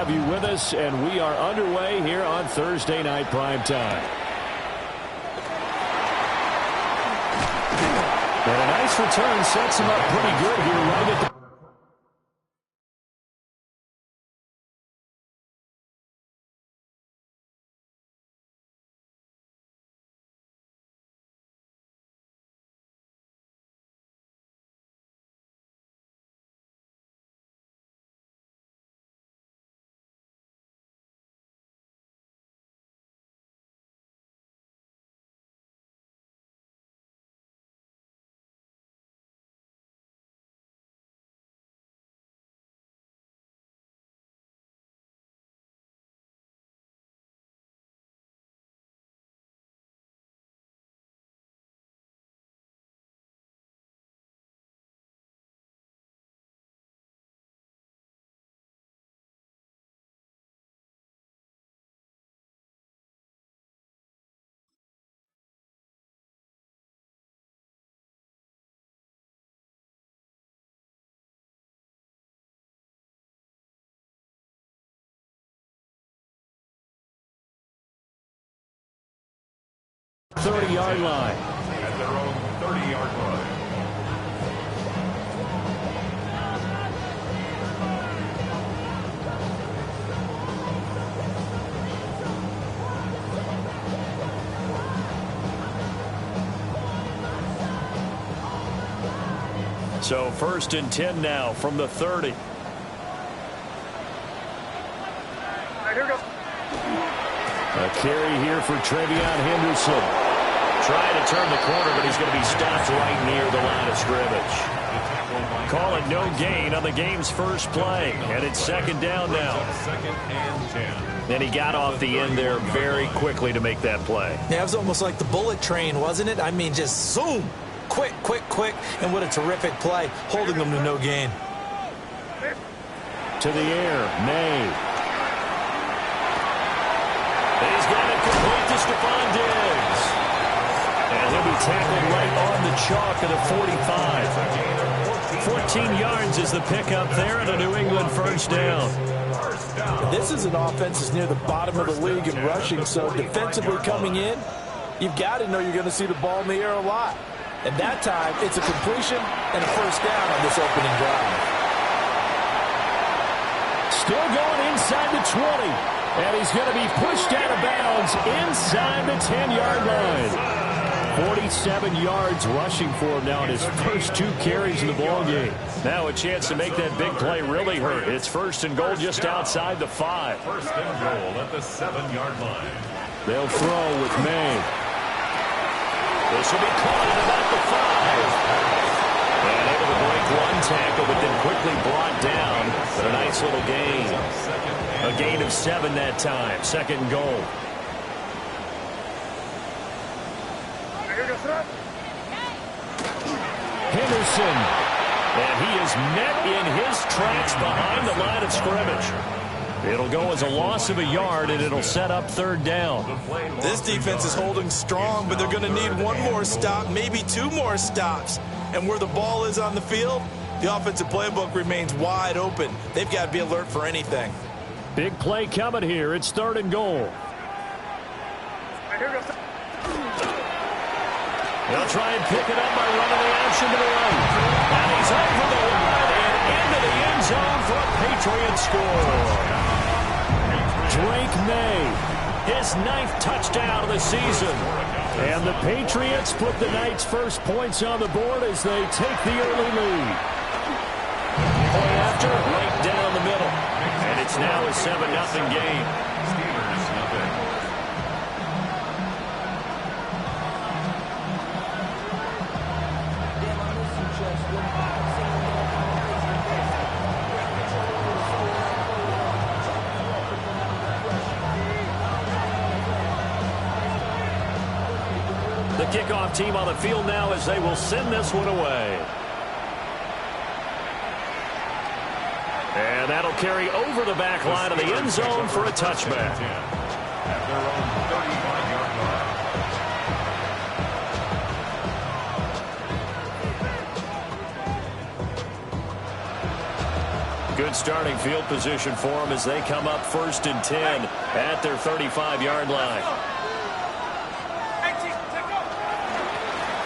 have you with us, and we are underway here on Thursday Night Primetime. And a nice return sets him up pretty good here right at the... ...30-yard line. At their own 30-yard line. So 1st and 10 now from the 30. A carry here for Trevion Henderson. Trying to turn the corner, but he's going to be stopped right near the line of scrimmage. Call it no gain on the game's first play, and it's 2nd down now. 2nd and 10. And he got off the end there very quickly to make that play. Yeah, it was almost like the bullet train, wasn't it? I mean, just zoom. Quick, quick, quick. And what a terrific play, holding them to no gain. To the air, May. He's got it complete to Stephon Diggs. And he'll be tackled right on the chalk at the 45. 14 yards is the pickup there, and a New England 1st down. This is an offense that's near the bottom of the league in rushing, so defensively coming in, you've got to know you're going to see the ball in the air a lot. At that time, it's a completion and a 1st down on this opening drive. Still going inside the 20. And he's going to be pushed out of bounds inside the 10-yard line. 47 yards rushing for him now in his first 2 carries in the ballgame. Now a chance to make that big play really hurt. It's 1st and goal just outside the 5. 1st and goal at the 7-yard line. They'll throw with May. This will be caught at about the 5. And able to break one tackle, but then quickly brought down. But a nice little gain. A gain of 7 that time. 2nd and goal. Henderson. And he is met in his tracks behind the line of scrimmage. It'll go as a loss of a yard, and it'll set up 3rd down. This defense is holding strong, but they're going to need one more stop, maybe 2 more stops. And where the ball is on the field, the offensive playbook remains wide open. They've got to be alert for anything. Big play coming here. It's 3rd and goal. They'll try and pick it up by running the action to the right. And he's over the line and into the end zone for a Patriot score. Drake May, his 9th touchdown of the season. And the Patriots put the Knights' first points on the board as they take the early lead. Play after, right down the middle. And it's now a 7-0 game. The kickoff team on the field now as they will send this one away. And that'll carry over the back line of the end zone for a touchback. At their own 35-yard line. Good starting field position for them as they come up 1st and 10 at their 35-yard line.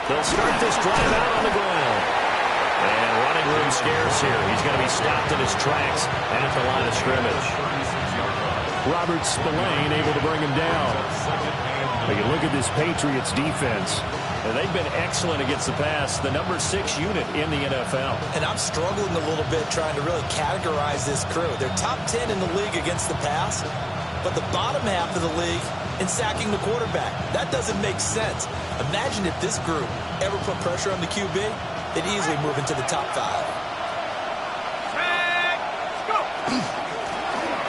They'll start this drive out on the ground. And running room scarce here. He's going to be stopped in his tracks at the line of scrimmage. Robert Spillane able to bring him down. Take a look at this Patriots defense. And they've been excellent against the pass, the number 6 unit in the NFL. And I'm struggling a little bit trying to really categorize this crew. They're top 10 in the league against the pass, but the bottom half of the league in sacking the quarterback. That doesn't make sense. Imagine if this group ever put pressure on the QB, they'd easily move into the top 5.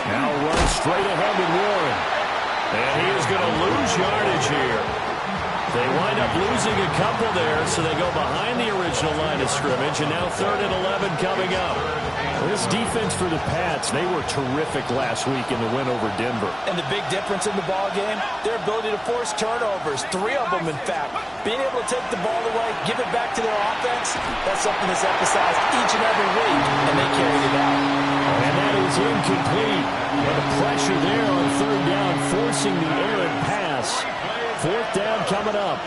Now run straight ahead with Warren. And he is going to lose yardage here. They wind up losing a couple there, so they go behind the original line of scrimmage, and now 3rd and 11 coming up. This defense for the Pats, they were terrific last week in the win over Denver. And the big difference in the ball game, their ability to force turnovers, 3 of them in fact. Being able to take the ball away, give it back to their offense, that's something that's emphasized each and every week, and they carried it out. And that is incomplete. And the pressure there on 3rd down, forcing the errant pass. 4th down coming up.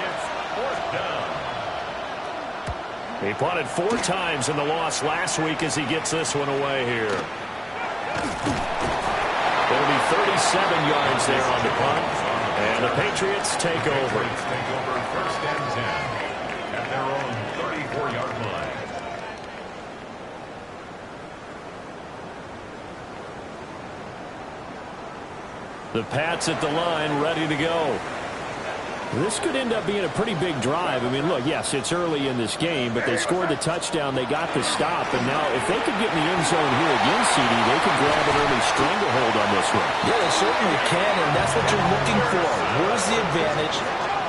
He punted 4 times in the loss last week as he gets this one away here. It'll be 37 yards there on the punt. And the Patriots take over. 1st and 10 at their own 34-yard line. The Pats at the line, ready to go. This could end up being a pretty big drive. I mean, look, yes, it's early in this game, but they scored the touchdown. They got the stop. And now if they could get in the end zone here again, CD, they could grab an early stranglehold on this one. Yeah, they certainly can, and that's what you're looking for. Where's the advantage?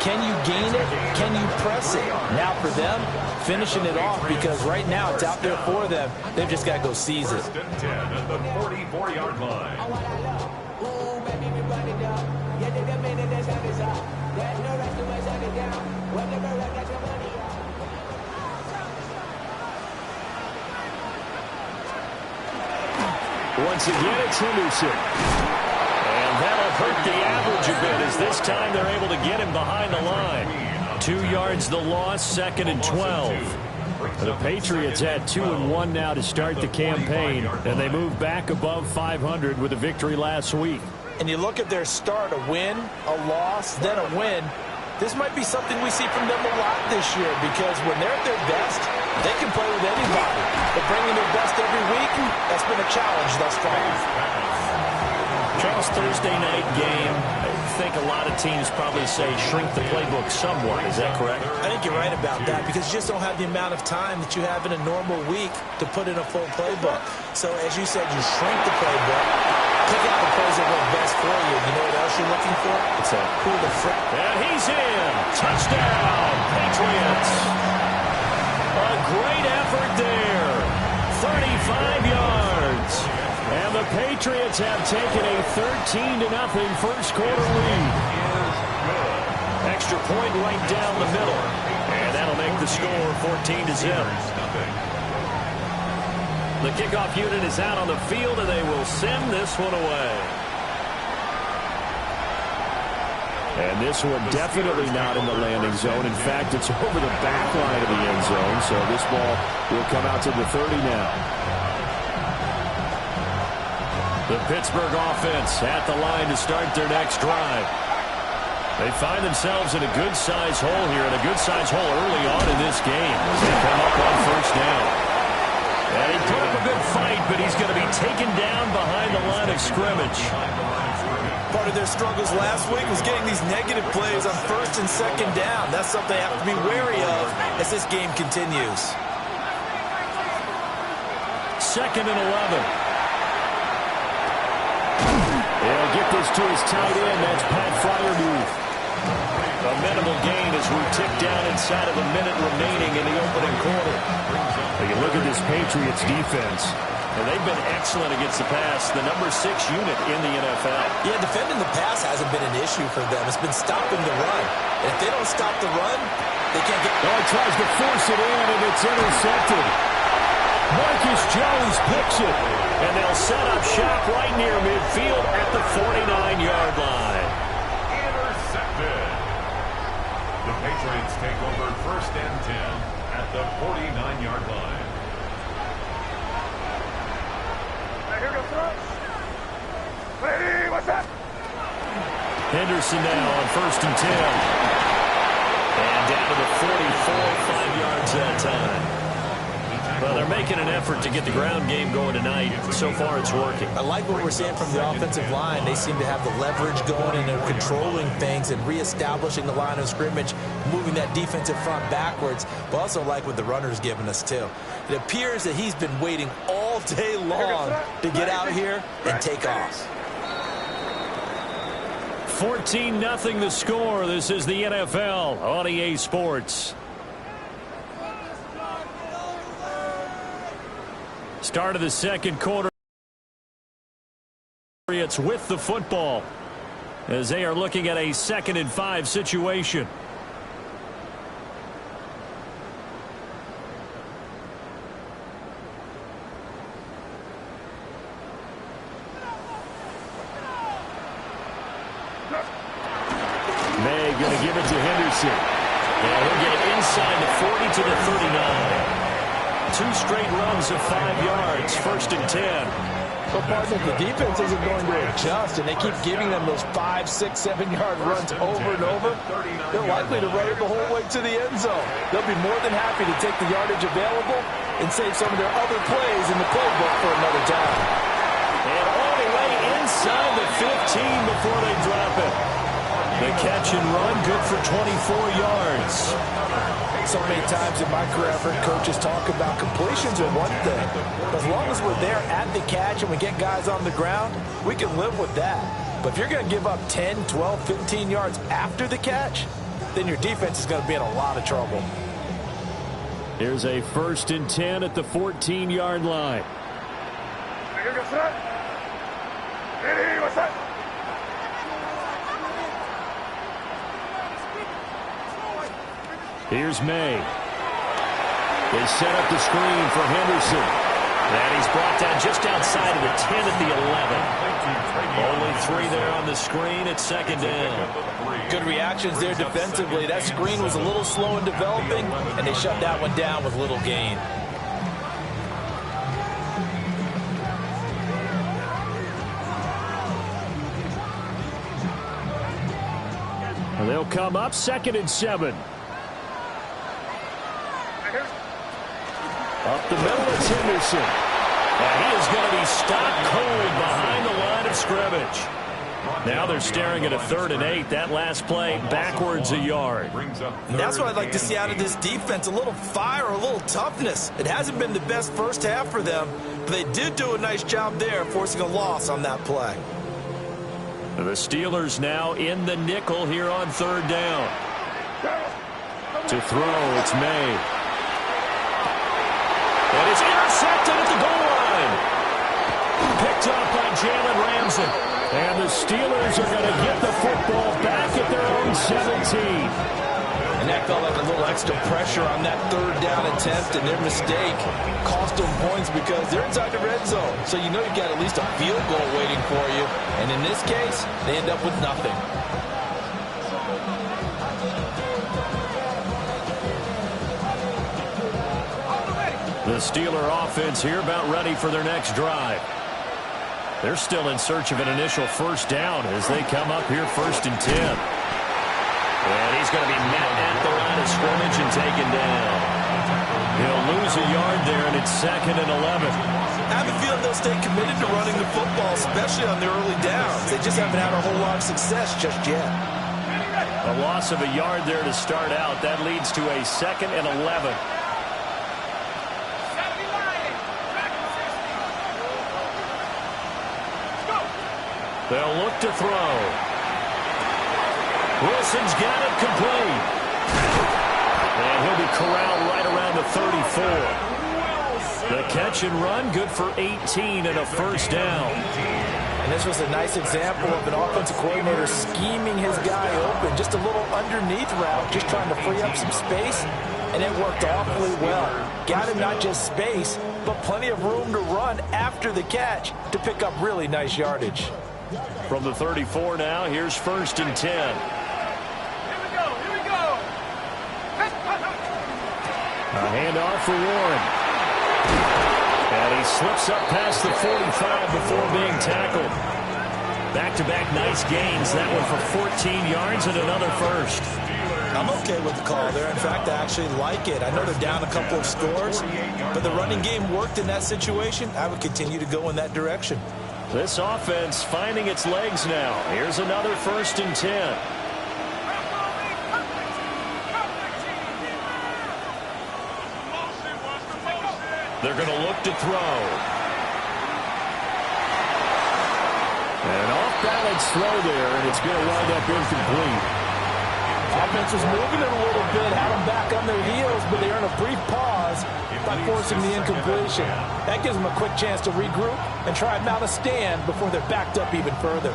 Can you gain it? Can you press it? Now for them, finishing it off, because right now it's out there for them. They've just got to go seize it. 1st and 10 at the 44-yard line. Once again, it's Henderson. And that'll hurt the average a bit as this time they're able to get him behind the line. 2 yards the loss, 2nd and 12. The Patriots had 2-1 now to start the campaign, and they moved back above 500 with a victory last week. And you look at their start, a win, a loss, then a win. This might be something we see from them a lot this year, because when they're at their best, they can play with anybody. But bringing their best every week, that's been a challenge thus far. Charles, Thursday night game, I think a lot of teams probably say shrink the playbook somewhat. Is that correct? I think you're right about that, because you just don't have the amount of time that you have in a normal week to put in a full playbook. So as you said, you shrink the playbook, pick out the plays that work best for you. You know what else you're looking for? What's that? Who the frick? And he's in. Touchdown, Patriots. A great effort there. 35 yards. And the Patriots have taken a 13-0 first quarter lead. Extra point right down the middle. And that'll make the score 14-0. The kickoff unit is out on the field, and they will send this one away. And this one definitely not in the landing zone. In fact, it's over the back line of the end zone, so this ball will come out to the 30 now. The Pittsburgh offense at the line to start their next drive. They find themselves in a good-sized hole here, and a good-sized hole early on in this game as they come up on 1st down. And he put up a good fight, but he's going to be taken down behind the line of scrimmage. Part of their struggles last week was getting these negative plays on 1st and 2nd down. That's something they have to be wary of as this game continues. 2nd and 11. They'll get this to his tight end. That's Pat Freiermuth. A minimal gain as we tick down inside of a minute remaining in the opening quarter. Take a look at this Patriots defense. And they've been excellent against the pass, the number 6 unit in the NFL. Yeah, defending the pass hasn't been an issue for them. It's been stopping the run. And if they don't stop the run, they can't get... Oh, he tries to force it in, and it's intercepted. Marcus Jones picks it. And they'll set up shop right near midfield at the 49-yard line. Intercepted. The Patriots take over 1st and 10 at the 49-yard line. Here goes Rush. Hey, what's that? Henderson now on 1st and 10. And down to the 44, 5 yards that time. Well, they're making an effort to get the ground game going tonight. So far, it's working. I like what we're seeing from the offensive line. They seem to have the leverage going, and they're controlling things and reestablishing the line of scrimmage, moving that defensive front backwards, but also like what the runner's giving us, too. It appears that he's been waiting all day long to get out here and take off. 14-0 the score. This is the NFL on EA Sports. Start of the second quarter. It's with the football as they are looking at a 2nd and 5 situation. May going to give it to Henderson. And he'll get it inside the 40 to the 39. 2 straight runs of 5 yards, 1st and 10. But partner, the defense isn't going to adjust, and they keep giving them those 5, 6, 7-yard runs over and over. They're likely to run it the whole way to the end zone. They'll be more than happy to take the yardage available and save some of their other plays in the playbook for another time. And all the way inside the 15 before they drop it. The catch and run, good for 24 yards. So many times in my career, I've heard coaches talk about completions are one thing. But as long as we're there at the catch and we get guys on the ground, we can live with that. But if you're going to give up 10, 12, 15 yards after the catch, then your defense is going to be in a lot of trouble. Here's a 1st and 10 at the 14-yard line. Here goes that. Hey, what's that? Here's May. They set up the screen for Henderson. And he's brought down just outside of the 10 at the 11. Only 3 there on the screen at 2nd down. Good reactions there defensively. That screen was a little slow in developing, and they shut that one down with little gain. And they'll come up 2nd and 7. Up the middle, it's Henderson. And he is going to be stopped cold behind the line of scrimmage. Now they're staring at a 3rd and 8. That last play, backwards a yard. And that's what I'd like to see out of this defense, a little fire, a little toughness. It hasn't been the best first half for them, but they did do a nice job there, forcing a loss on that play. The Steelers now in the nickel here on 3rd down. To throw, it's May. And it's intercepted at the goal line. Picked up by Jalen Ramsey. And the Steelers are going to get the football back at their own 17. And that felt like a little extra pressure on that 3rd down attempt, and their mistake cost them points because they're inside the red zone. So you know you've got at least a field goal waiting for you. And in this case, they end up with nothing. The Steeler offense here about ready for their next drive. They're still in search of an initial 1st down as they come up here 1st and 10. And he's going to be met at the line of scrimmage and taken down. He'll lose a yard there, and it's 2nd and 11. I have a feeling they'll stay committed to running the football, especially on their early downs. They just haven't had a whole lot of success just yet. A loss of a yard there to start out. That leads to a 2nd and 11. They'll look to throw. Wilson's got it complete. And he'll be corralled right around the 34. The catch and run, good for 18 and a 1st down. And this was a nice example of an offensive coordinator scheming his guy open. Just a little underneath route, just trying to free up some space, and it worked awfully well. Got him not just space, but plenty of room to run after the catch to pick up really nice yardage. From the 34 now, here's 1st and 10. Here we go. A handoff for Warren. And he slips up past the 45 before being tackled. Back-to-back nice gains. That one for 14 yards and another first. I'm okay with the call there. In fact, I actually like it. I know they're down a couple of scores, but the running game worked in that situation. I would continue to go in that direction. This offense finding its legs now. Here's another 1st and 10. They're going to look to throw. An off-balance throw there, and it's going to wind up incomplete. Offense was moving it a little bit, had them back on their heels, but they earn a brief pause by forcing the incompletion. That gives them a quick chance to regroup and try and mount a stand before they're backed up even further.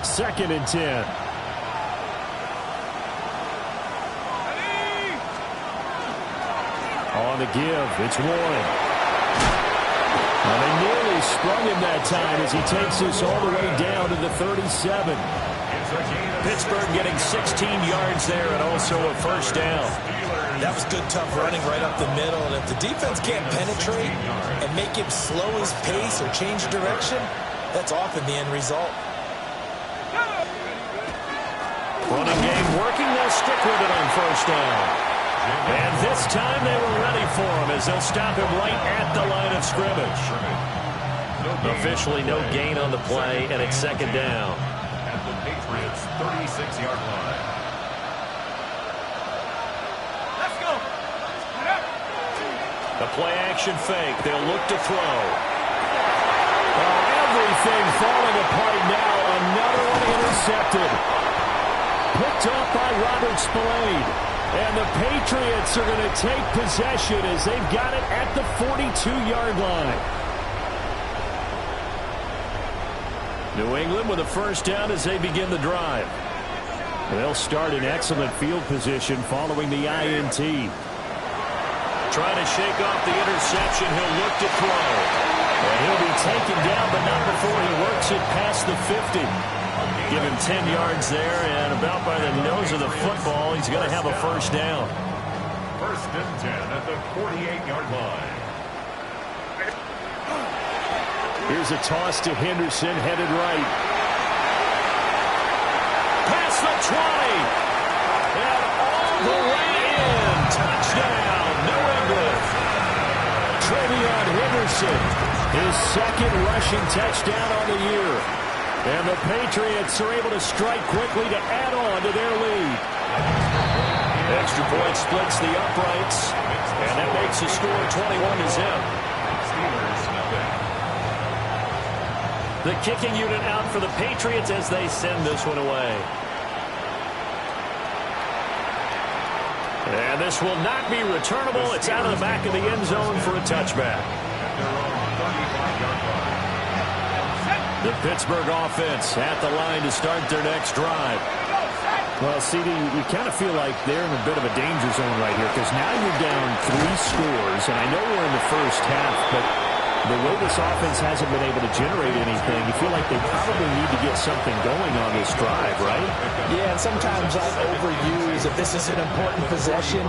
Second and 10. On the give, it's Warren. And they nearly sprung him that time as he takes this all the way down to the 37. Pittsburgh getting 16 yards there and also a first down. That was good, tough running right up the middle. And if the defense can't penetrate and make him slow his pace or change direction, that's often the end result. Running game working. They'll stick with it on first down. And this time they were ready for him as they'll stop him right at the line of scrimmage. Officially no gain on the play, and it's second down. At the Patriots' 36-yard line. Let's go. The play action fake. They'll look to throw. Everything falling apart now. Another one intercepted. Picked off by Robert Spillane. And the Patriots are going to take possession as they've got it at the 42-yard line. New England with a first down as they begin the drive. They'll start in excellent field position following the INT. Trying to shake off the interception. He'll look to throw. And he'll be taken down, but not before he works it past the 50. Give him 10 yards there, and about by the nose of the football, he's going to have a first down. 1st and 10 at the 48-yard line. Here's a toss to Henderson, headed right. Past the 20. And all the way in. Touchdown, New England. Travion Henderson, his second rushing touchdown on the year. And the Patriots are able to strike quickly to add on to their lead. Extra point splits the uprights, and that makes the score 21-0. The kicking unit out for the Patriots as they send this one away. And this will not be returnable. It's out of the back of the end zone for a touchback. The Pittsburgh offense at the line to start their next drive. Well, CD, you kind of feel like they're in a bit of a danger zone right here because now you're down 3 scores, and I know we're in the first half, but the way this offense hasn't been able to generate anything, you feel like they probably need to get something going on this drive, right? Yeah, and sometimes I overuse if this is an important possession.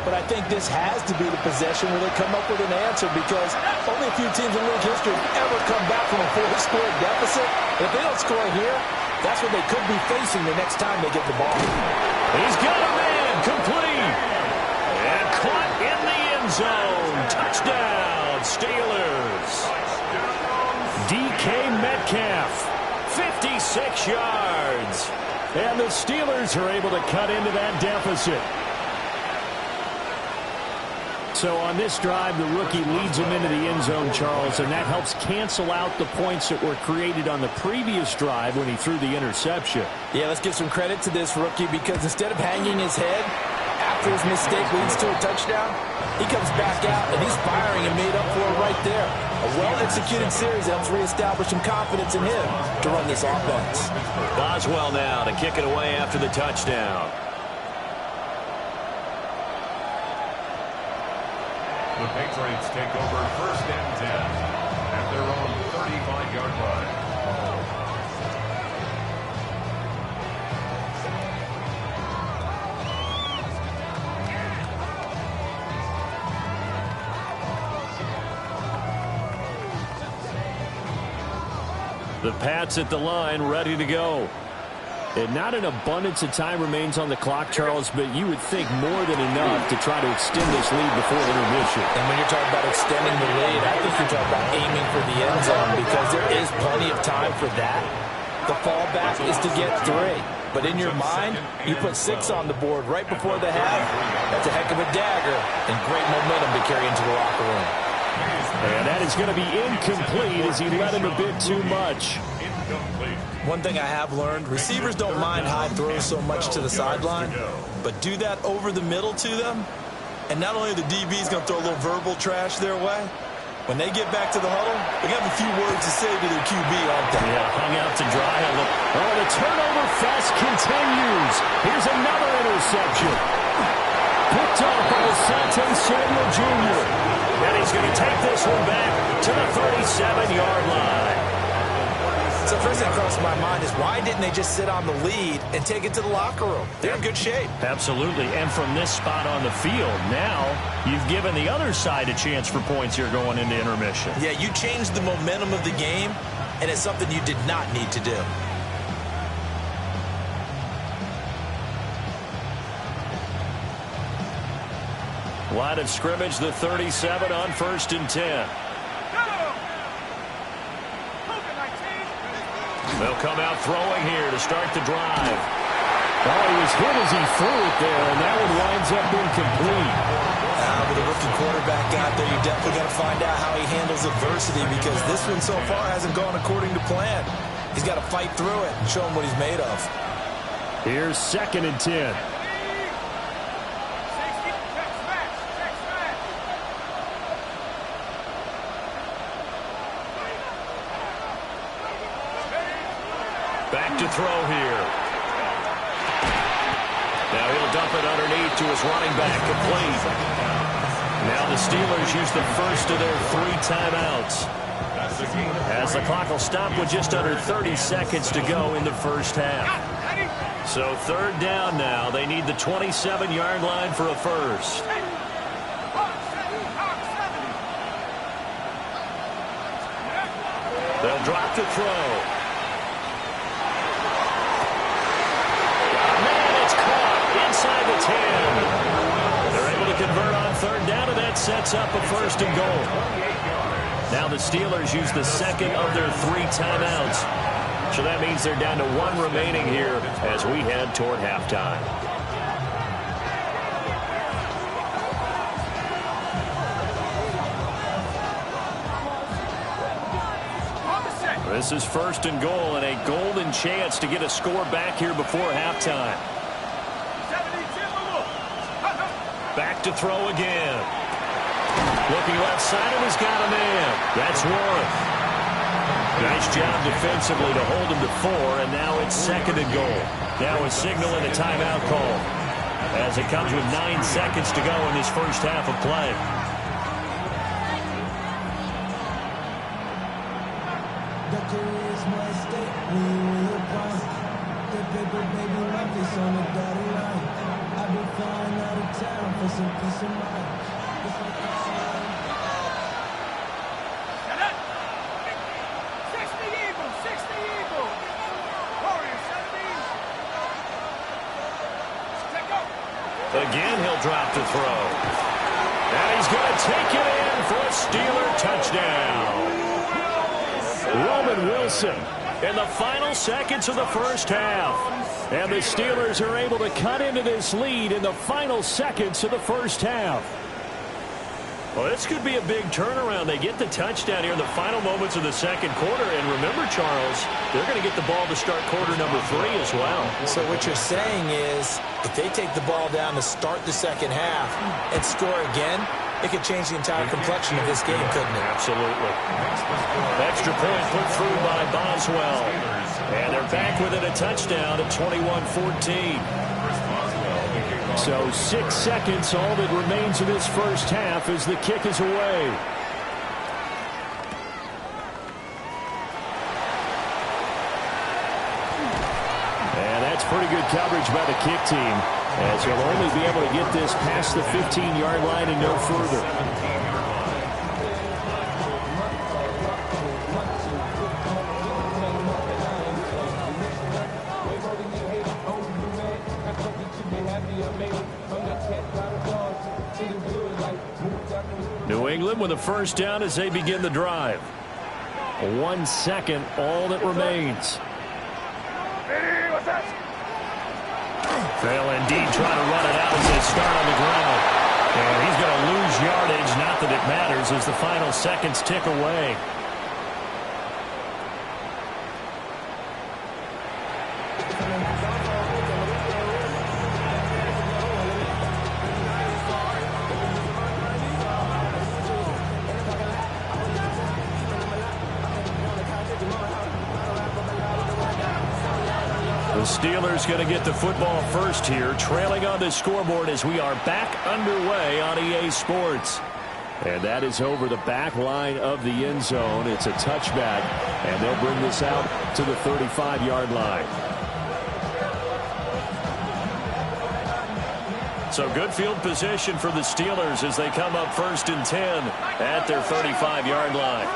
But I think this has to be the possession where they come up with an answer because only a few teams in league history have ever come back from a 4-score deficit. If they don't score here, that's what they could be facing the next time they get the ball. He's got a man complete. And caught in the end zone. Touchdown, Steelers. DK Metcalf, 56 yards. And the Steelers are able to cut into that deficit. So on this drive, the rookie leads him into the end zone, Charles, and that helps cancel out the points that were created on the previous drive when he threw the interception. Yeah, let's give some credit to this rookie because instead of hanging his head after his mistake leads to a touchdown, he comes back out, and he's firing and made up for it right there. A well-executed series helps reestablish some confidence in him to run this offense. Boswell now to kick it away after the touchdown. The Patriots take over 1st and 10 at their own 35-yard line. The Pats at the line, ready to go. And not an abundance of time remains on the clock, Charles, but you would think more than enough to try to extend this lead before intermission. And when you're talking about extending the lead, I think you're talking about aiming for the end zone because there is plenty of time for that. The fallback is to get 3. But in your mind, you put 6 on the board right before the half. That's a heck of a dagger and great momentum to carry into the locker room. And that is going to be incomplete as he let him a bit too much. One thing I have learned, receivers don't mind high throws so much to the sideline, but do that over the middle to them, and not only are the DBs going to throw a little verbal trash their way, when they get back to the huddle, they have a few words to say to their QB, aren't they? Yeah, hung out to dry. Oh, the turnover fest continues. Here's another interception. Picked off by Asante Samuel Jr. And he's going to take this one back to the 37-yard line. So first thing that crosses my mind is why didn't they just sit on the lead and take it to the locker room? They're in good shape. Absolutely. And from this spot on the field, now you've given the other side a chance for points here going into intermission. Yeah, you changed the momentum of the game, and it's something you did not need to do. Line of scrimmage, the 37 on 1st and 10. They'll come out throwing here to start the drive. Oh, he was hit as he threw it there, and that one winds up incomplete. With a rookie quarterback out there, you definitely got to find out how he handles adversity because this one so far hasn't gone according to plan. He's got to fight through it and show him what he's made of. Here's 2nd and 10. Back to throw here. Now he'll dump it underneath to his running back, complete. Now the Steelers use the first of their 3 timeouts. As the clock will stop with just under 30 seconds to go in the first half. So 3rd down now. They need the 27-yard line for a first. They'll drop to throw. Inside the 10. They're able to convert on 3rd down, and that sets up a 1st and goal. Now the Steelers use the 2nd of their 3 timeouts. So that means they're down to 1 remaining here as we head toward halftime. This is 1st and goal and a golden chance to get a score back here before halftime. Back to throw again. Looking left side, and he's got a man. That's Warren. Nice job defensively to hold him to 4, and now it's 2nd and goal. Now a signal and a timeout call as it comes with 9 seconds to go in this first half of play. Again, he'll drop to throw. And he's going to take it in for a Steeler touchdown. Roman Wilson in the final seconds of the first half. And the Steelers are able to cut into this lead in the final seconds of the first half. Well, this could be a big turnaround. They get the touchdown here in the final moments of the second quarter. And remember, Charles, they're going to get the ball to start quarter number 3 as well. So what you're saying is if they take the ball down to start the second half and score again, it could change the entire complexion of this game, couldn't it? Absolutely. Extra point put through by Boswell. And they're back within a touchdown at 21-14. So 6 seconds, all that remains of this first half as the kick is away. And that's pretty good coverage by the kick team, as he'll only be able to get this past the 15-yard line and no further. New England with a first down as they begin the drive. 1 second, all that remains. They'll indeed try to run it out as they start on the ground. And he's going to lose yardage, not that it matters, as the final seconds tick away. The Steelers going to get the football first here, trailing on the scoreboard as we are back underway on EA Sports. And that is over the back line of the end zone. It's a touchback, and they'll bring this out to the 35-yard line. So good field position for the Steelers as they come up 1st and 10 at their 35-yard line.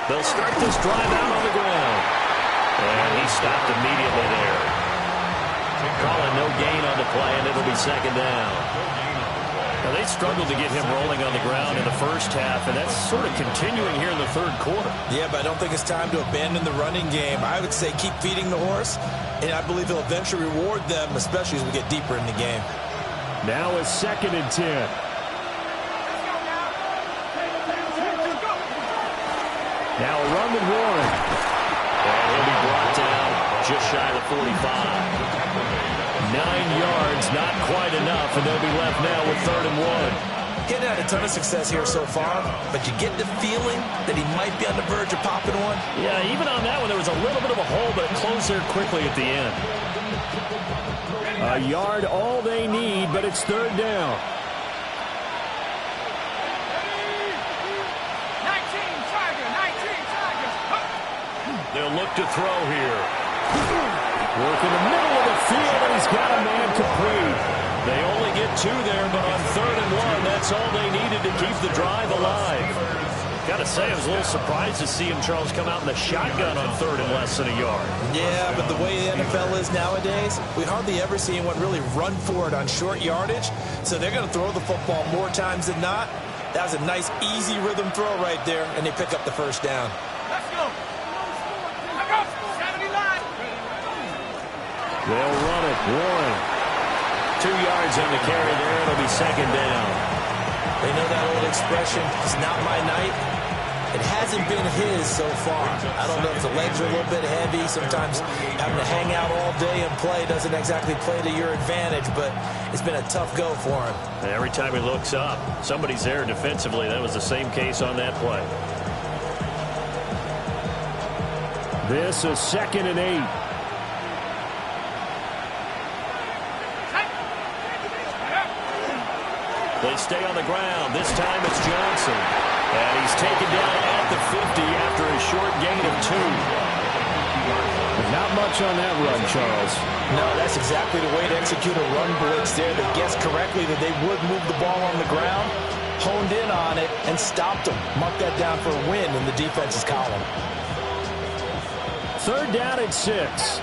They'll start this drive out on the ground. And he stopped immediately there. Calling no gain on the play, and it'll be 2nd down. Now, they struggled to get him rolling on the ground in the first half, and that's sort of continuing here in the 3rd quarter. Yeah, but I don't think it's time to abandon the running game. I would say keep feeding the horse, and I believe he'll eventually reward them, especially as we get deeper in the game. Now a 2nd and 10. Now a run with Warren. And he'll be brought down just shy of the 45. 9 yards, not quite enough, and they'll be left now with 3rd and 1. Getting had a ton of success here so far, but you get the feeling that he might be on the verge of popping one. Yeah, even on that one, there was a little bit of a hole, but it closed there quickly at the end. A yard, all they need, but it's 3rd down. They'll look to throw here. Work in the middle of the field, and he's got a man complete. They only get 2 there, but on 3rd and 1, that's all they needed to keep the drive alive. Got to say, I was a little surprised to see him, Charles, come out in the shotgun on 3rd and less than a yard. Yeah, but the way the NFL is nowadays, we hardly ever see anyone really run for it on short yardage, so they're going to throw the football more times than not. That was a nice, easy rhythm throw right there, and they pick up the 1st down. Let's go. They'll run it. Warren. 2 yards on the carry there. It'll be 2nd down. They know that old expression, it's not my night. It hasn't been his so far. I don't know if the legs are a little bit heavy. Sometimes having to hang out all day and play doesn't exactly play to your advantage, but it's been a tough go for him. And every time he looks up, somebody's there defensively. That was the same case on that play. This is 2nd and 8. They stay on the ground. This time it's Johnson. And he's taken down at the 50 after a short gain of 2. Not much on that run, Charles. No, that's exactly the way to execute a run blitz there. They guessed correctly that they would move the ball on the ground, honed in on it, and stopped them. Mark that down for a win in the defense's column. 3rd down at 6.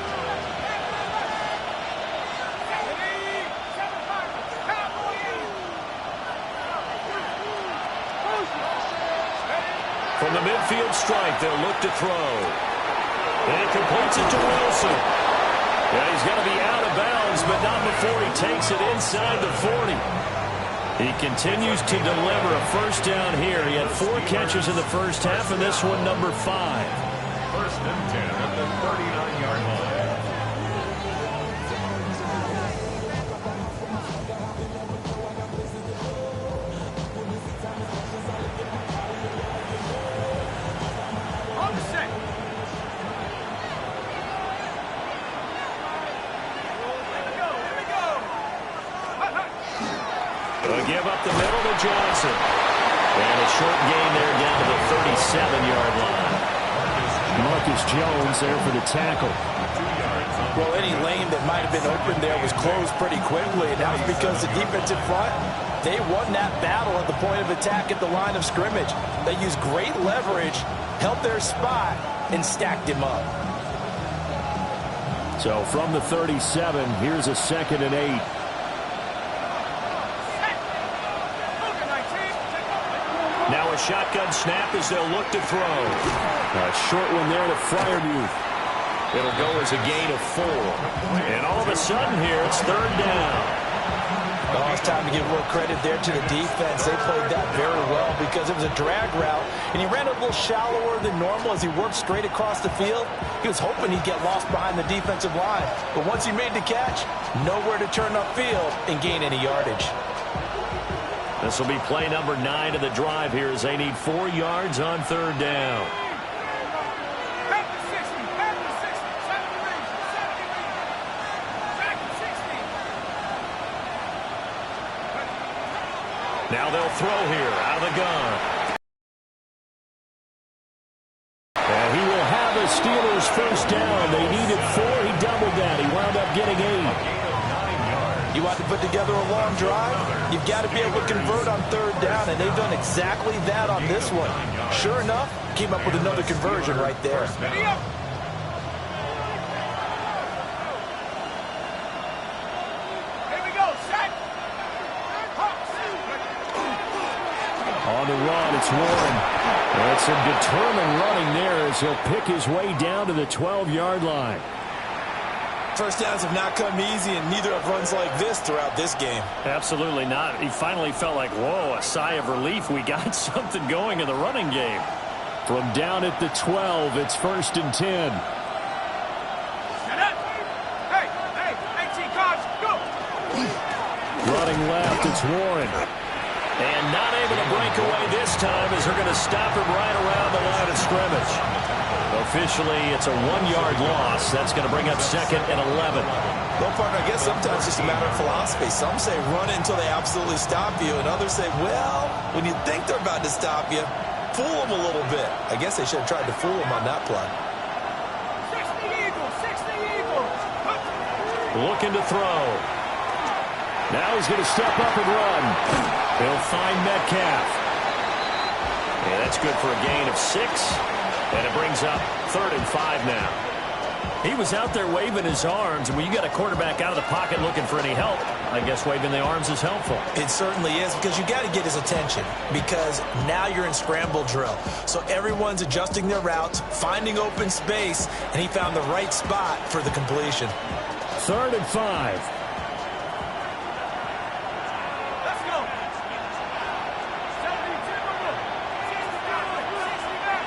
From the midfield strike, they'll look to throw. And it completes it to Wilson. Yeah, he's going to be out of bounds, but not before he takes it inside the 40. He continues to deliver a first down here. He had 4 catches in the first half, and this one number 5. First and 10 at the 39-yard line. On the set. Here we go. They'll give up the middle to Johnson. And a short gain there down to the 37-yard line. Marcus Jones there for the tackle. Well, any lane that might have been open there was closed pretty quickly, and that was because the defensive front, they won that battle at the point of attack at the line of scrimmage. They used great leverage, held their spot, and stacked him up. So from the 37, here's a 2nd and 8. Now a shotgun snap as they'll look to throw. A short one there to Fryermuth. It'll go as a gain of 4. And all of a sudden here, it's 3rd down. Oh, it's time to give a little credit there to the defense. They played that very well because it was a drag route, and he ran a little shallower than normal as he worked straight across the field. He was hoping he'd get lost behind the defensive line. But once he made the catch, nowhere to turn upfield and gain any yardage. This will be play number 9 of the drive here as they need 4 yards on 3rd down. Back to 60. Back to 60. 70 Back to 60. Now they'll throw here out of the gun. And he will have a Steelers first down. They needed 4. He doubled that. He wound up getting 8. You want to put together a long drive? You've got to be able to convert on 3rd down, and they've done exactly that on this one. Sure enough, came up with another conversion right there. Ready up. Here we go. Set. On the run, it's Warren. That's some determined running there as he'll pick his way down to the 12-yard line. First downs have not come easy, and neither have runs like this throughout this game. Absolutely not. He finally felt like, whoa, a sigh of relief. We got something going in the running game. From down at the 12, it's 1st and 10. Shut up. Hey, 18 cards, go. Running left, it's Warren. And not able to break away this time as they're going to stop him right around the line of scrimmage. Officially, it's a 1-yard loss. That's going to bring up 2nd and 11. Well, partner, I guess sometimes it's just a matter of philosophy. Some say run it until they absolutely stop you, and others say, well, when you think they're about to stop you, fool them a little bit. I guess they should have tried to fool them on that play. 60 Eagles, 60 Eagles. Looking to throw. Now he's going to step up and run. He'll find Metcalf. Yeah, that's good for a gain of 6. And it brings up 3rd and 5 now. He was out there waving his arms, and when you got a quarterback out of the pocket looking for any help, I guess waving the arms is helpful. It certainly is, because you got to get his attention, because now you're in scramble drill. So everyone's adjusting their routes, finding open space, and he found the right spot for the completion. 3rd and 5. Let's go. 70 typical. 60 back. 60 back.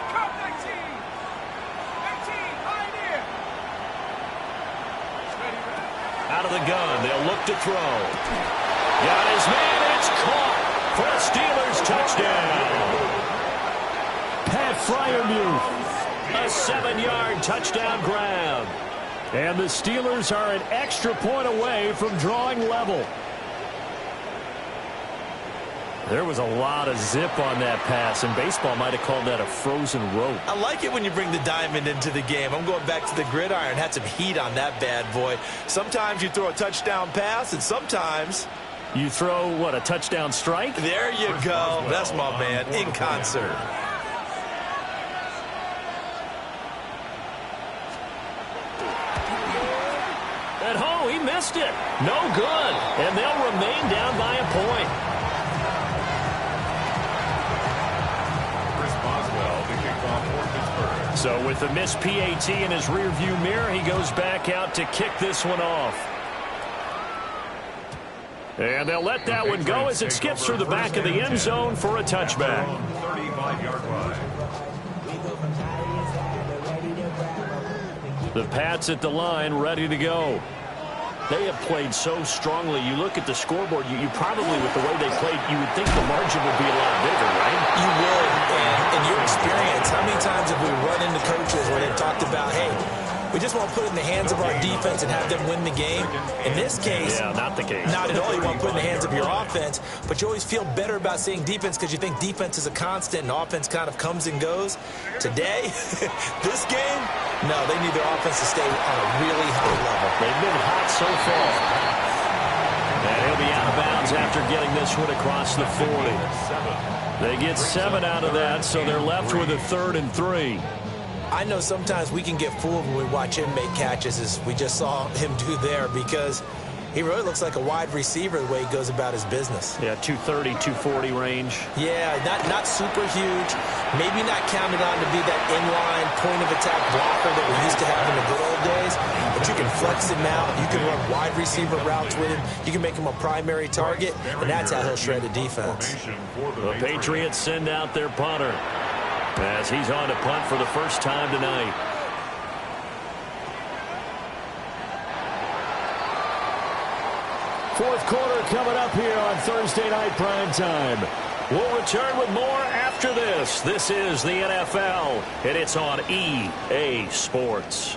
Come 19. 18. Pioneer. Out of the gun, they'll look to throw. Got his man, it's caught for a Steelers touchdown. Pat Fryermuth. A 7-yard touchdown grab. And the Steelers are an extra point away from drawing level. There was a lot of zip on that pass, and baseball might have called that a frozen rope. I like it when you bring the diamond into the game. I'm going back to the gridiron. Had some heat on that bad boy. Sometimes you throw a touchdown pass, and sometimes You throw, what, a touchdown strike? there you go. That's my man, in concert. At home, he missed it. No good. And they'll remain down by a point. Chris Boswell to kick off for Pittsburgh. So with the missed PAT in his rearview mirror, he goes back out to kick this one off. And they'll let that one go as it skips through the back of the end zone for a touchback. 35-yard line. The Pats at the line, ready to go. They have played so strongly. You look at the scoreboard, you probably, with the way they played, you would think the margin would be a lot bigger, right? You would, and in your experience, how many times have we run into coaches where they've talked about, hey, we just want to put it in the hands of our defense and have them win the game? In this case, yeah, not the case. Not at all. You want to put it in the hands of your offense, but you always feel better about seeing defense because you think defense is a constant and offense kind of comes and goes. Today, this game, no, they need their offense to stay on a really high level. They've been hot so far. And he'll be out of bounds after getting this one across the 40. They get 7 out of that, so they're left with a 3rd and 3. I know sometimes we can get fooled when we watch him make catches, as we just saw him do there, because he really looks like a wide receiver the way he goes about his business. Yeah, 230, 240 range. Yeah, not super huge. Maybe not counted on to be that inline point-of-attack blocker that we used to have in the good old days, but you can flex him out. You can run wide receiver routes with him. You can make him a primary target, and that's how he'll shred a defense. The Patriots send out their punter as he's on to punt for the first time tonight. Fourth quarter coming up here on Thursday Night Prime Time. We'll return with more after this. This is the NFL, and it's on EA Sports.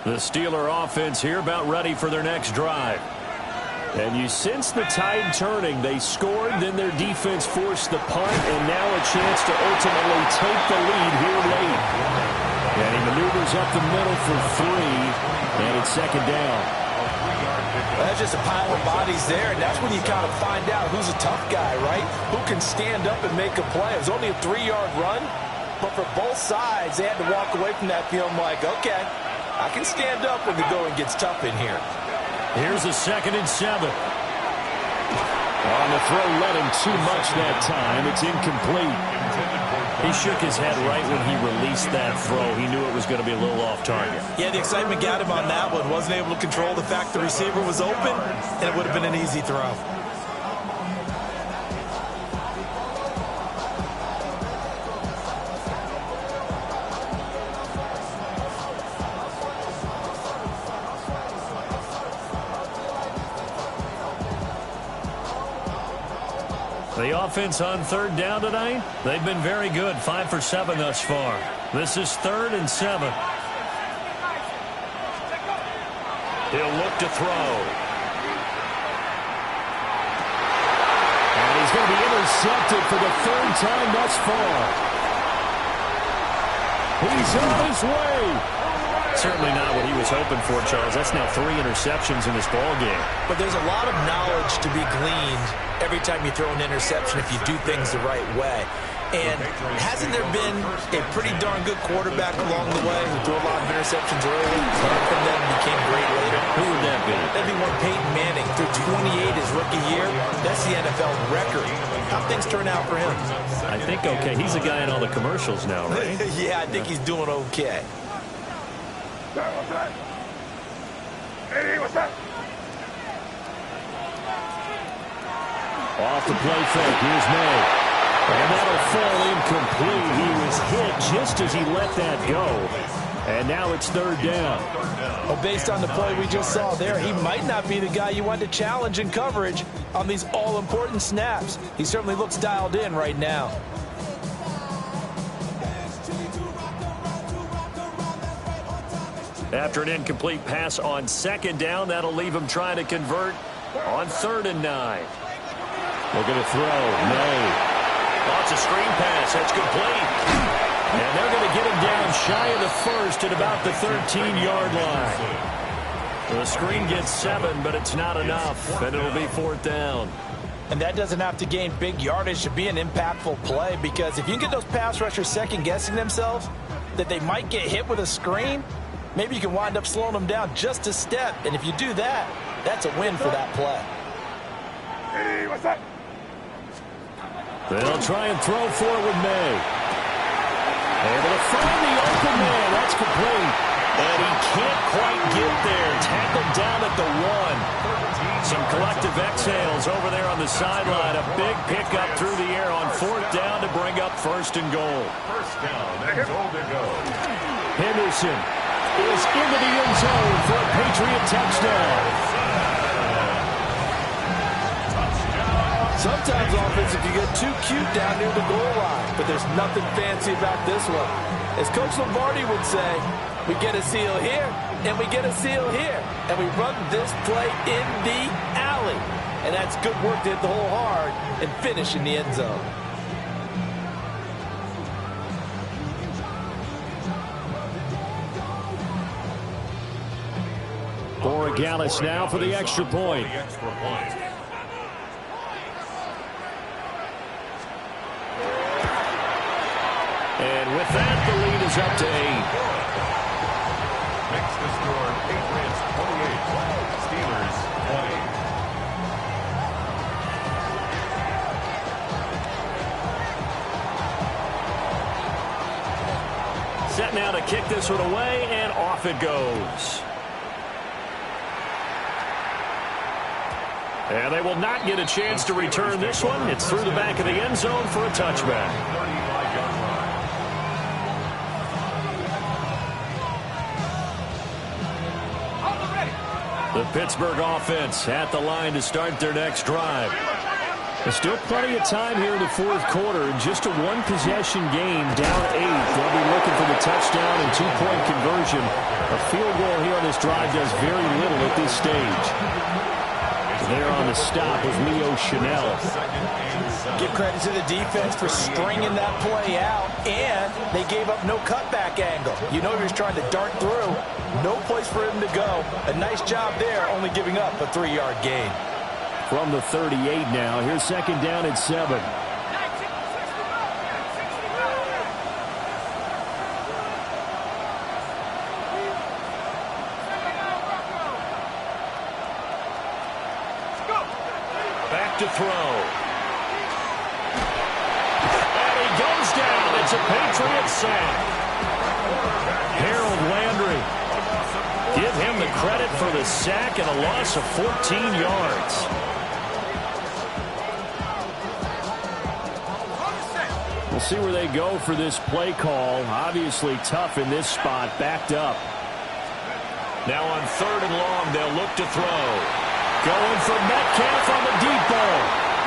The Steeler offense here about ready for their next drive. And you sense the tide turning. They scored, then their defense forced the punt, and now a chance to ultimately take the lead here late. And he maneuvers up the middle for 3, and it's 2nd down. That's just a pile of bodies there, and that's when you kind of find out who's a tough guy, right? Who can stand up and make a play. It was only a 3-yard run, but for both sides, they had to walk away from that feeling like, okay, I can stand up when the going gets tough in here. Here's a 2nd and 7. On the throw, led him too much that time. It's incomplete. He shook his head right when he released that throw. He knew it was going to be a little off target. Yeah, the excitement got him on that one. Wasn't able to control the fact the receiver was open, and it would have been an easy throw. The offense on 3rd down tonight, they've been very good, 5 for 7 thus far. This is 3rd and 7. He'll look to throw. And he's going to be intercepted for the 3rd time thus far. He's on his way. Certainly not what he was hoping for, Charles. That's now 3 interceptions in this ball game. But there's a lot of knowledge to be gleaned every time you throw an interception if you do things the right way. And hasn't there been a pretty darn good quarterback along the way who threw a lot of interceptions early and then became great later? Who would that be? That'd be one Peyton Manning. Threw 28 his rookie year. That's the NFL record. How things turn out for him? I think okay. He's a guy in all the commercials now, right? Yeah, I think he's doing okay. Hey, what's up? Off the play fake. Here's May. And that'll fall incomplete. He was hit just as he let that go. And now it's 3rd down. Well, based on the play we just saw there, he might not be the guy you want to challenge in coverage on these all-important snaps. He certainly looks dialed in right now. After an incomplete pass on 2nd down, that'll leave him trying to convert on 3rd and 9. They're going to throw. May. Lots of screen pass. That's complete. And they're going to get him down shy of the 1st at about the 13-yard line. The screen gets 7, but it's not enough, and it'll be 4th down. And that doesn't have to gain big yardage to be an impactful play, because if you can get those pass rushers second-guessing themselves that they might get hit with a screen, maybe you can wind up slowing them down just a step. And if you do that, that's a win for that play. Hey, what's that? They'll try and throw for it with May. Able to find the open man. That's complete. And he can't quite get there. Tackled down at the 1. Some collective exhales over there on the sideline. A big pickup through the air on 4th down to bring up 1st and goal. First down and goal to go. Henderson is into the end zone for a Patriot touchdown. Sometimes offense, if you get too cute down near the goal line, but there's nothing fancy about this one. As Coach Lombardi would say, we get a seal here, and we get a seal here, and we run this play in the alley. And that's good work to hit the hole hard and finish in the end zone. Borregales now for the extra point. And with that, the lead is up to 8. Makes the score Patriots 28, Steelers 20. Set now to kick this one away, and off it goes. And they will not get a chance to return this one. It's through the back of the end zone for a touchback. 35-yard line. The Pittsburgh offense at the line to start their next drive. There's still plenty of time here in the 4th quarter. Just a one-possession game, down 8. They'll be looking for the touchdown and 2-point conversion. A field goal here on this drive does very little at this stage. There on the stop was Leo Chanel. Give credit to the defense for stringing that play out, and they gave up no cutback angle. You know he was trying to dart through. No place for him to go. A nice job there, only giving up a 3-yard gain. From the 38 now, here's 2nd down at 7. Back to throw. And he goes down. It's a Patriot sack. Harold Landry. Give him the credit for the sack and a loss of 14 yards. We'll see where they go for this play call. Obviously tough in this spot, backed up. Now on 3rd and long, they'll look to throw. Going for Metcalf on the deep ball.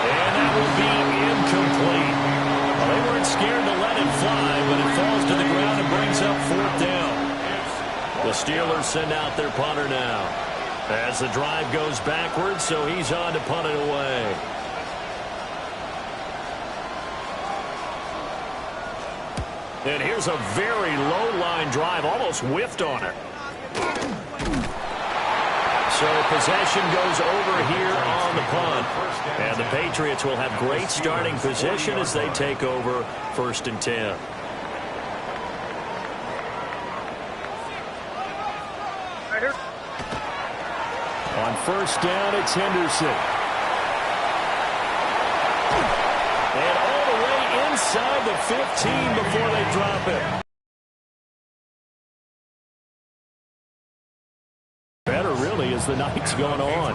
And that will be incomplete. Well, they weren't scared to let it fly, but it falls to the ground and brings up 4th down. The Steelers send out their punter now. As the drive goes backwards, so he's on to punt it away. And here's a very low-line drive, almost whiffed on it. So possession goes over here on the punt. And the Patriots will have great starting position as they take over 1st and 10. On 1st down, it's Henderson. And all the way inside the 15 before they drop it. As the night's gone on.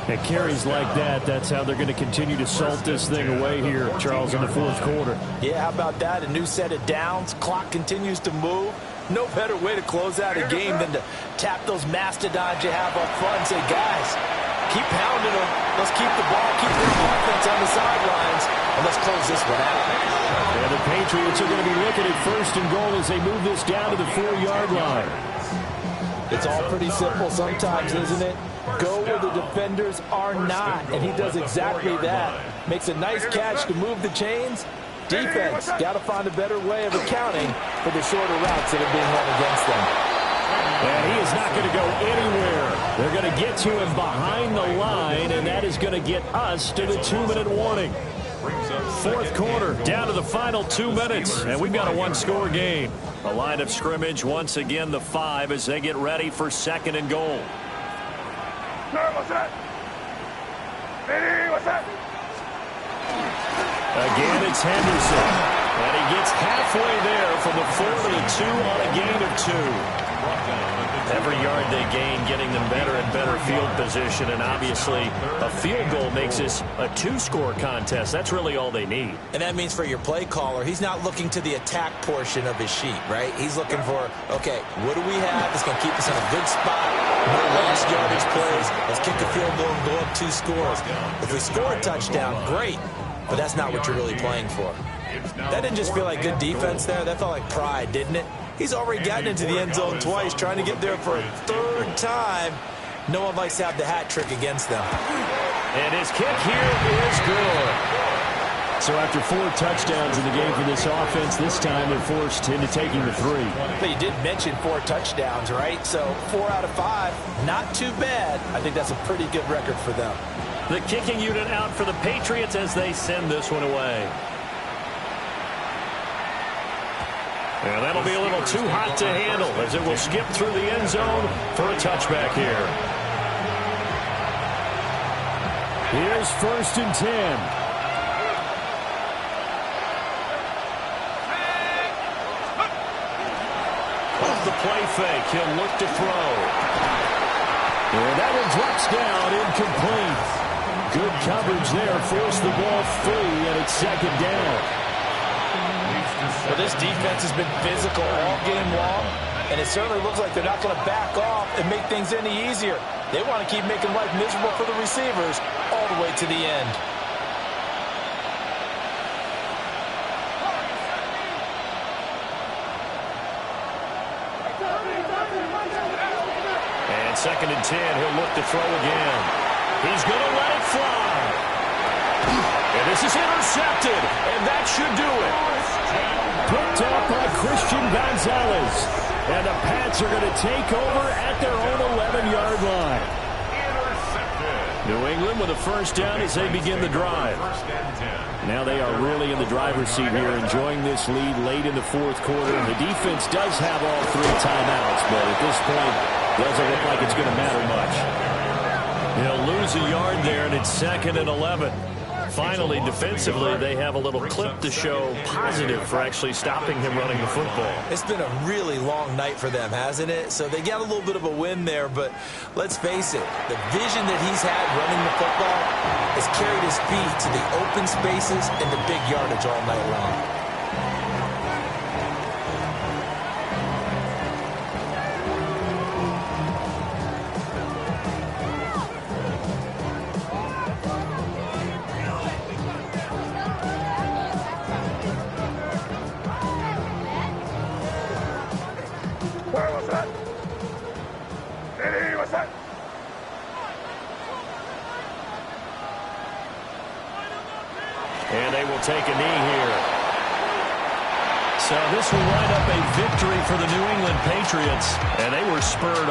At carries like that, that's how they're going to continue to salt this thing away here, Charles, in the 4th quarter. Yeah, how about that? A new set of downs. Clock continues to move. No better way to close out a game than to tap those mastodons you have up front and say, guys, keep pounding them. Let's keep the ball, keep the offense on the sidelines, and let's close this one out. And the Patriots are going to be looking at 1st and goal as they move this down to the 4-yard line. It's all pretty simple sometimes, isn't it? Go where the defenders are not, and he does exactly that. Makes a nice catch to move the chains. Defense got to find a better way of accounting for the shorter routes that are being run against them. And he is not going to go anywhere. They're going to get to him behind the line, and that is going to get us to the 2-minute warning. Fourth quarter, down to the final 2 minutes, and we've got a one-score game. The line of scrimmage, once again, the 5 as they get ready for 2nd and goal. Again, it's Henderson, and he gets halfway there from the 4 to the 2 on a gain of 2. Every yard they gain, getting them better and better field position, and obviously a field goal makes this a 2-score contest. That's really all they need. And that means for your play caller, he's not looking to the attack portion of his sheet, right? He's looking for, okay, what do we have that's going to keep us in a good spot? No lost yardage plays. Let's kick a field goal and go up 2 scores. If we score a touchdown, great, but that's not what you're really playing for. That didn't just feel like good defense there. That felt like pride, didn't it? He's already gotten into the end zone twice, trying to get there for a 3rd time. No one likes to have the hat trick against them. And his kick here is good. So after 4 touchdowns in the game for this offense, this time they're forced into taking the 3. But you did mention 4 touchdowns, right? So 4 out of 5, not too bad. I think that's a pretty good record for them. The kicking unit out for the Patriots as they send this one away. And that'll be a little too hot to handle as it will skip through the end zone for a touchback here. Here's 1st and 10. Off the play fake, he'll look to throw. And that one drops down, incomplete. Good coverage there, forced the ball free, and it's 2nd down. Well, this defense has been physical all game long, and it certainly looks like they're not going to back off and make things any easier. They want to keep making life miserable for the receivers all the way to the end. And 2nd and 10, he'll look to throw again. He's going to let it fly. And this is intercepted, and that should do it. Picked up by Christian Gonzalez. And the Pats are going to take over at their own 11-yard line. New England with a 1st down as they begin the drive. Now they are really in the driver's seat here, enjoying this lead late in the 4th quarter. The defense does have all 3 timeouts, but at this point, doesn't look like it's going to matter much. He'll lose a yard there, and it's 2nd and 11. Finally, defensively, they have a little clip to show positive for actually stopping him running the football. It's been a really long night for them, hasn't it? So they got a little bit of a win there, but let's face it, the vision that he's had running the football has carried his feet to the open spaces and the big yardage all night long. And they will take a knee here. So this will wind up a victory for the New England Patriots, and they were spurred